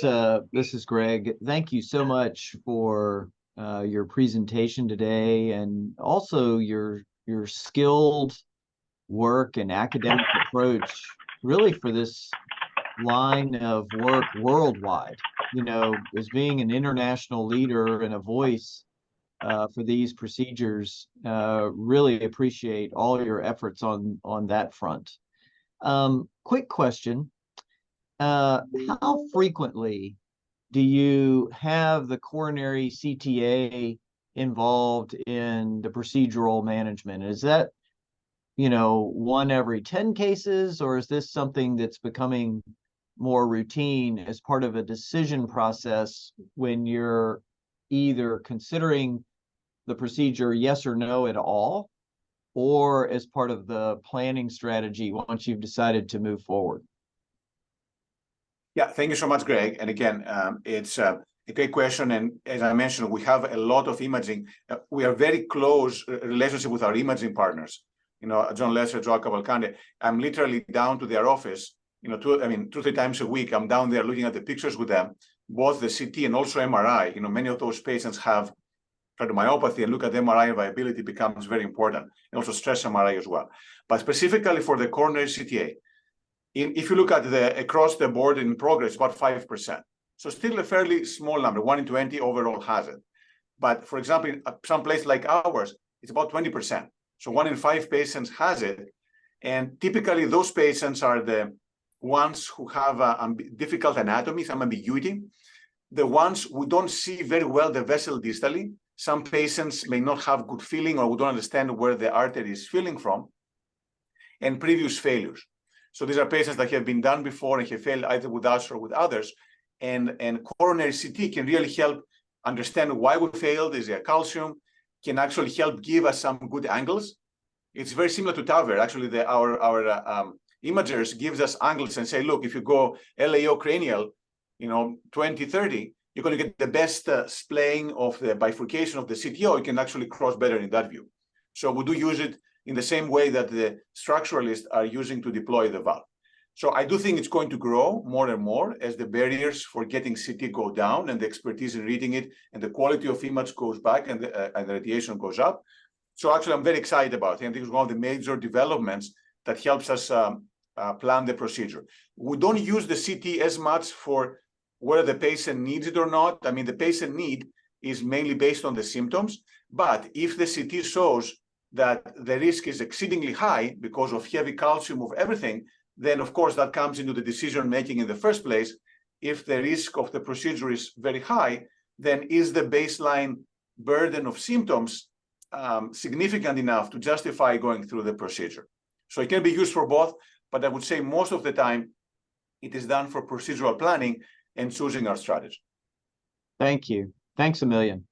this is Greg. Thank you so much for your presentation today, and also your skilled work and academic approach really for this line of work worldwide. You know, as being an international leader and a voice for these procedures, really appreciate all your efforts on that front. Quick question. How frequently do you have the coronary CTA involved in the procedural management? Is that, you know, 1 every 10 cases, or is this something that's becoming more routine as part of a decision process when you're either considering the procedure yes or no at all, or as part of the planning strategy once you've decided to move forward? Yeah, thank you so much, Greg. And again, it's a great question. And as I mentioned, we have a lot of imaging. We are very close relationship with our imaging partners. You know, John Lesser, Joao Cavalcante. I'm literally down to their office, you know, 2-3 times a week. I'm down there looking at the pictures with them, both the CT and also MRI. You know, many of those patients have cardiomyopathy, and look at MRI viability becomes very important, and also stress MRI as well. But specifically for the coronary CTA, if you look at the across the board in progress, about 5%. So still a fairly small number, 1 in 20 overall has it. But for example, in some place like ours, it's about 20%. So 1 in 5 patients has it. And typically those patients are the ones who have a difficult anatomy, some ambiguity, the ones who don't see very well the vessel distally. Some patients may not have good feeling or who don't understand where the artery is feeling from, and previous failures. So these are patients that have been done before and have failed either with us or with others. And coronary CT can really help understand why we failed. Is there calcium? Can actually help give us some good angles. It's very similar to TAVR. Actually, our imagers gives us angles and say, look, if you go LAO cranial, you know, 20-30, you're going to get the best splaying of the bifurcation of the CTO. You can actually cross better in that view. So we do use it in the same way that the structuralists are using to deploy the valve. So I do think it's going to grow more and more as the barriers for getting CT go down and the expertise in reading it and the quality of image goes back and the radiation goes up. So actually, I'm very excited about it. I think it's one of the major developments that helps us plan the procedure. We don't use the CT as much for whether the patient needs it or not. I mean, the patient need is mainly based on the symptoms. But if the CT shows that the risk is exceedingly high because of heavy calcium of everything, then of course that comes into the decision making in the first place. If the risk of the procedure is very high, then is the baseline burden of symptoms significant enough to justify going through the procedure? So it can be used for both, but I would say most of the time it is done for procedural planning and choosing our strategy. Thank you. Thanks a million.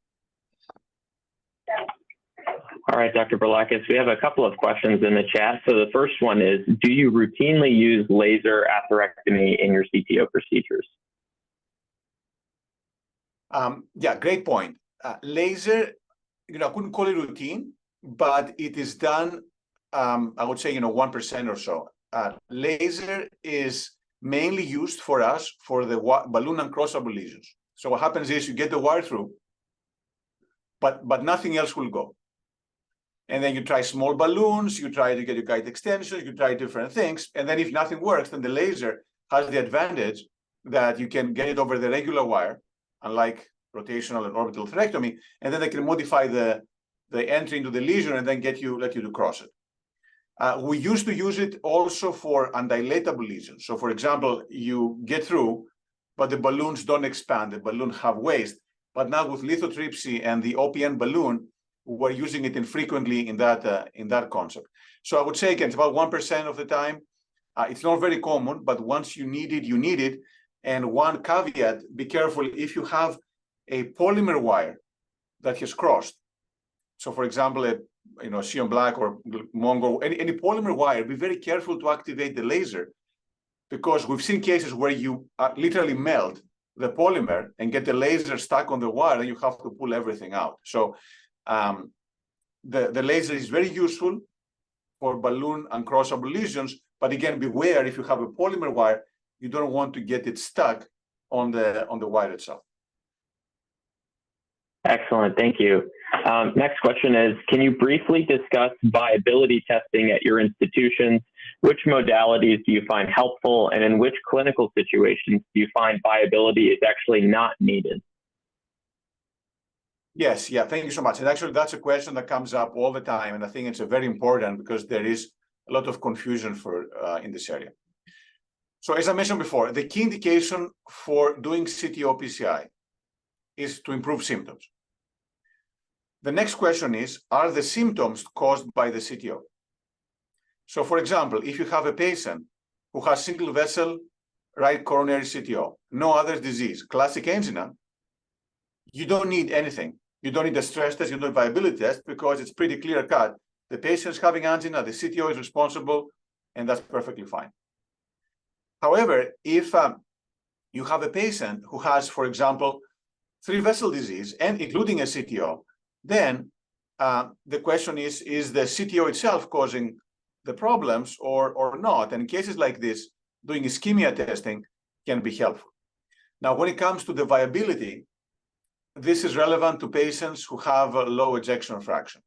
All right, Dr. Brilakis, we have a couple of questions in the chat. So the first one is, do you routinely use laser atherectomy in your CTO procedures? Yeah, great point. Laser, you know, I couldn't call it routine, but it is done, I would say, you know, 1% or so. Laser is mainly used for us for the balloon uncrossable lesions. So what happens is you get the wire through, but nothing else will go. And then you try small balloons, you try to get your guide extensions, you try different things. And then if nothing works, then the laser has the advantage that you can get it over the regular wire, unlike rotational and orbital atherectomy, and then they can modify the entry into the lesion and then let you to cross it. We used to use it also for undilatable lesions. So for example, you get through, but the balloons don't expand, the balloon have waste. But now with lithotripsy and the OPN balloon, we're using it infrequently in that concept. So I would say, again, it's about 1% of the time. It's not very common, but once you need it, you need it. And one caveat, be careful if you have a polymer wire that has crossed. So for example, Sion Black or Mongo, any polymer wire, be very careful to activate the laser, because we've seen cases where you literally melt the polymer and get the laser stuck on the wire, and you have to pull everything out. So the laser is very useful for balloon uncrossable lesions, but again, beware if you have a polymer wire, you don't want to get it stuck on the wire itself. Excellent, thank you. Next question is, can you briefly discuss viability testing at your institutions? Which modalities do you find helpful, and in which clinical situations do you find viability is actually not needed? Yes, yeah, thank you so much. And actually, that's a question that comes up all the time, and I think it's very important because there is a lot of confusion in this area. So as I mentioned before, the key indication for doing CTO PCI is to improve symptoms. The next question is, are the symptoms caused by the CTO? So for example, if you have a patient who has single vessel right coronary CTO, no other disease, classic angina, you don't need anything. You don't need a stress test, you don't need a viability test, because it's pretty clear cut. The patient is having angina, the CTO is responsible, and that's perfectly fine. However, if you have a patient who has, for example, 3-vessel disease, and including a CTO, then the question is the CTO itself causing the problems or not? And in cases like this, doing ischemia testing can be helpful. Now, when it comes to the viability, this is relevant to patients who have a low ejection fraction.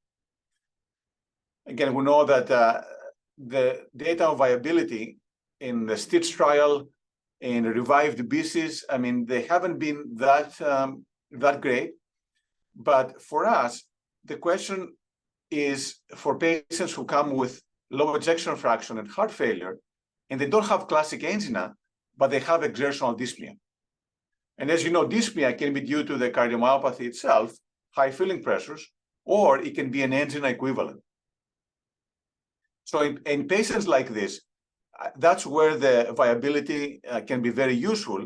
Again, we know that the data of viability in the STITCH trial, in revived BCs, I mean, they haven't been that great. But for us, the question is for patients who come with low ejection fraction and heart failure, and they don't have classic angina, but they have exertional dyspnea. And as you know, dyspnea can be due to the cardiomyopathy itself, high filling pressures, or it can be an angina equivalent. So in patients like this, that's where the viability can be very useful.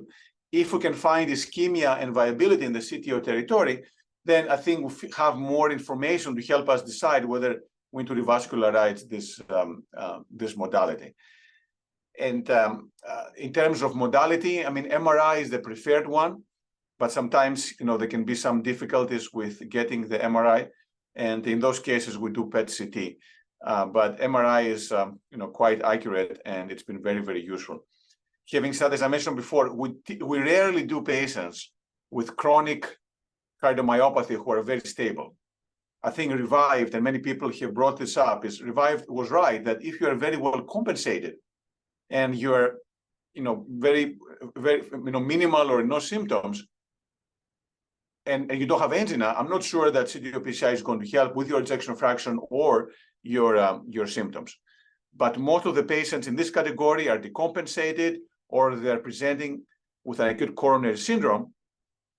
If we can find ischemia and viability in the CTO territory, then I think we have more information to help us decide whether we need to revascularize this modality. And in terms of modality, I mean, MRI is the preferred one, but sometimes, you know, there can be some difficulties with getting the MRI. And in those cases, we do PET-CT. But MRI is, you know, quite accurate, and it's been very, very useful. Having said, as I mentioned before, we rarely do patients with chronic cardiomyopathy who are very stable. I think Revived, and many people have brought this up, is Revived was right that if you are very well compensated and you're, you know, very, you know, minimal or no symptoms, and you don't have angina, I'm not sure that CTO PCI is going to help with your ejection fraction or your symptoms. But most of the patients in this category are decompensated, or they're presenting with an acute coronary syndrome.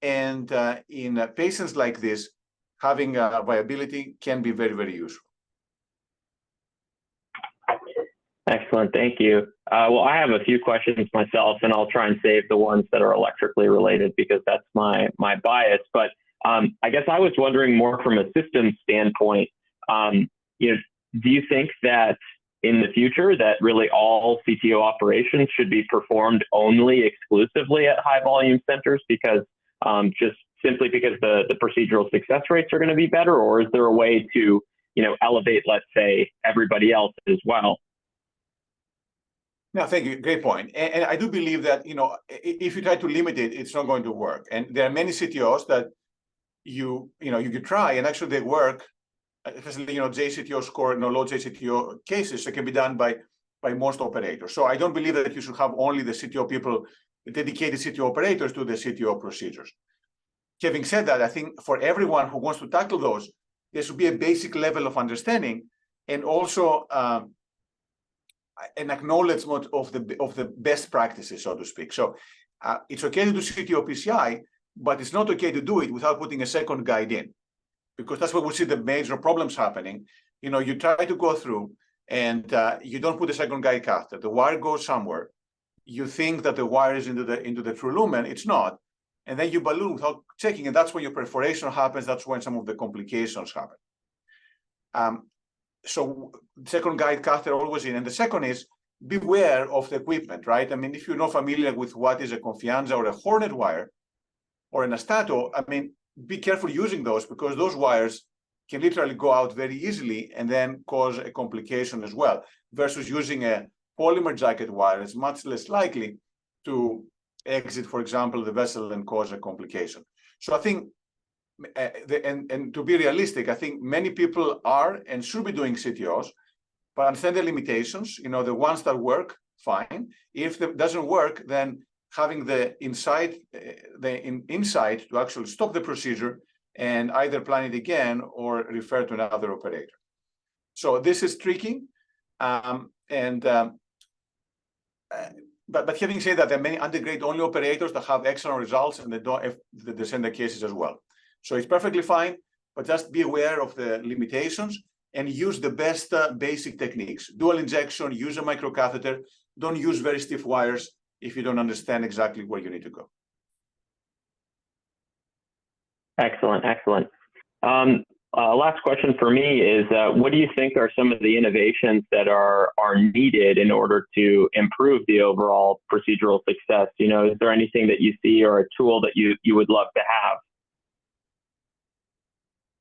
And in patients like this, having viability can be very, very useful. Excellent, thank you. Well, I have a few questions myself, and I'll try and save the ones that are electrically related because that's my bias. But I guess I was wondering more from a system standpoint. You know, do you think that in the future that really all CTO operations should be performed only exclusively at high volume centers because just simply because the procedural success rates are going to be better, or is there a way to, you know, elevate, let's say, everybody else as well? No, thank you. Great point. And I do believe that, you know, if you try to limit it, it's not going to work. And there are many CTOs that you could try, and actually they work, especially, you know, JCTO score, low JCTO cases, that can be done by most operators. So I don't believe that you should have only the CTO people, the dedicated CTO operators to the CTO procedures. Having said that, I think for everyone who wants to tackle those, there should be a basic level of understanding, and also an acknowledgement of the best practices, so to speak. So it's okay to do CTO PCI, but it's not okay to do it without putting a second guide in, because that's where we see the major problems happening. You know, you try to go through and you don't put a second guide catheter. The wire goes somewhere. You think that the wire is into the true lumen. It's not. And then you balloon without checking, and that's when your perforation happens. That's when some of the complications happen. So second guide catheter always in. And the second is beware of the equipment, right? I mean, if you're not familiar with what is a Confianza or a Hornet wire or an Astato, I mean, be careful using those, because those wires can literally go out very easily and then cause a complication as well, versus using a polymer jacket wire. It's much less likely to exit, for example, the vessel and cause a complication. So I think and to be realistic, I think many people are and should be doing CTOs, but understand the limitations. You know, the ones that work, fine. If it doesn't work, then having the insight to actually stop the procedure and either plan it again or refer to another operator. So this is tricky. But having said that, there are many undergrade only operators that have excellent results, and they don't have the sender cases as well. So it's perfectly fine, but just be aware of the limitations and use the best basic techniques. Dual injection, use a microcatheter. Don't use very stiff wires if you don't understand exactly where you need to go. Excellent, excellent. Last question for me is, what do you think are some of the innovations that are needed in order to improve the overall procedural success? You know, is there anything that you see or a tool that you would love to have?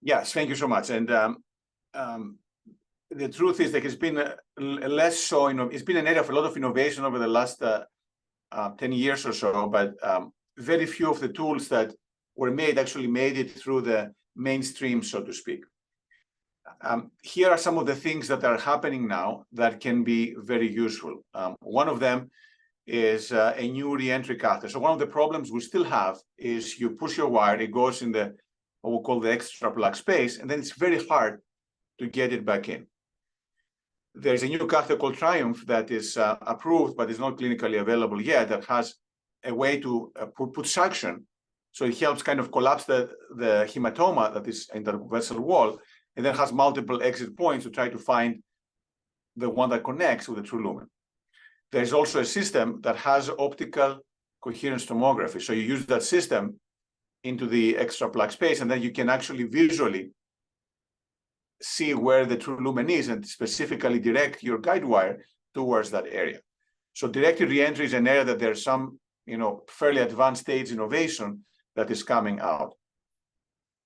Yes, thank you so much. And the truth is that it's been less so, you know, it's been an area of a lot of innovation over the last 10 years or so, but very few of the tools that were made actually made it through the mainstream, so to speak. Here are some of the things that are happening now that can be very useful. One of them is a new re-entry catheter. So one of the problems we still have is you push your wire, it goes in the what we call the extra plug space, and then it's very hard to get it back in. There's a new catheter called Triumph that is approved, but is not clinically available yet, that has a way to put suction. So it helps kind of collapse the hematoma that is in the vessel wall, and then has multiple exit points to try to find the one that connects with the true lumen. There's also a system that has optical coherence tomography. So you use that system into the extra plug space, and then you can actually visually see where the true lumen is and specifically direct your guide wire towards that area. So directed reentry is an area that there's some, you know, fairly advanced stage innovation that is coming out.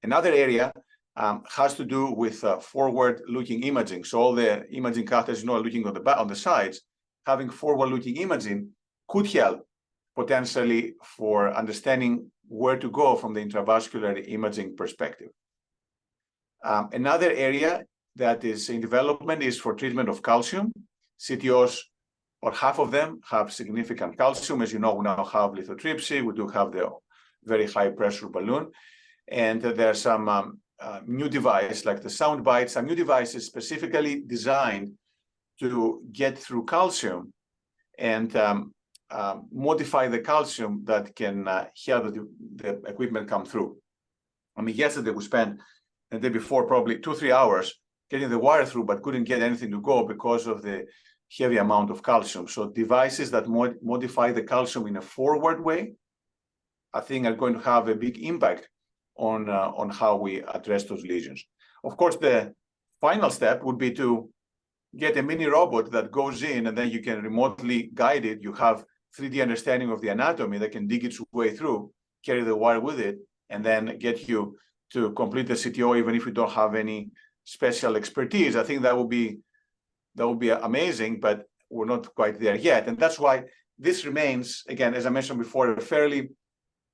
Another area has to do with forward-looking imaging. So all the imaging catheters, you know, are looking on the sides. Having forward-looking imaging could help potentially for understanding where to go from the intravascular imaging perspective. Another area that is in development is for treatment of calcium. CTOs, or half of them, have significant calcium. As you know, we now have lithotripsy. We do have the very high pressure balloon. And there's some new device like the sound bites, some new devices specifically designed to get through calcium and modify the calcium that can help the equipment come through. I mean, yesterday we spent the day before probably 2-3 hours getting the wire through, but couldn't get anything to go because of the heavy amount of calcium. So devices that modify the calcium in a forward way, I think, are going to have a big impact on how we address those lesions. Of course, the final step would be to get a mini robot that goes in, and then you can remotely guide it. You have 3D understanding of the anatomy that can dig its way through, carry the wire with it, and then get you to complete the CTO, even if you don't have any special expertise. I think that would be amazing, but we're not quite there yet. And that's why this remains, again, as I mentioned before, a fairly,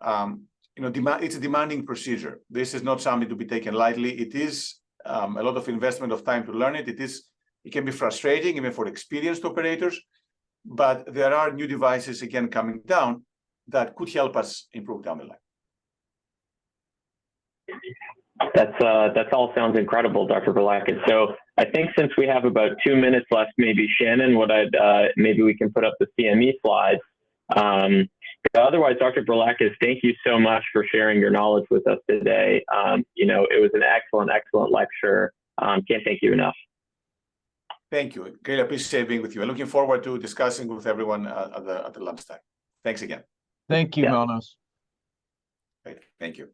it's a demanding procedure. This is not something to be taken lightly. It is a lot of investment of time to learn it. It can be frustrating, even for experienced operators, but there are new devices, again, coming down that could help us improve down the line. That all sounds incredible, Dr. Brilakis. So I think since we have about 2 minutes left, maybe Shannon, maybe we can put up the CME slides. Otherwise, Dr. Brilakis, thank you so much for sharing your knowledge with us today. It was an excellent lecture. Can't thank you enough. Thank you. Great appreciate being with you. I'm looking forward to discussing with everyone at the lunchtime. Thanks again. Thank you, Manos. Great. Thank you.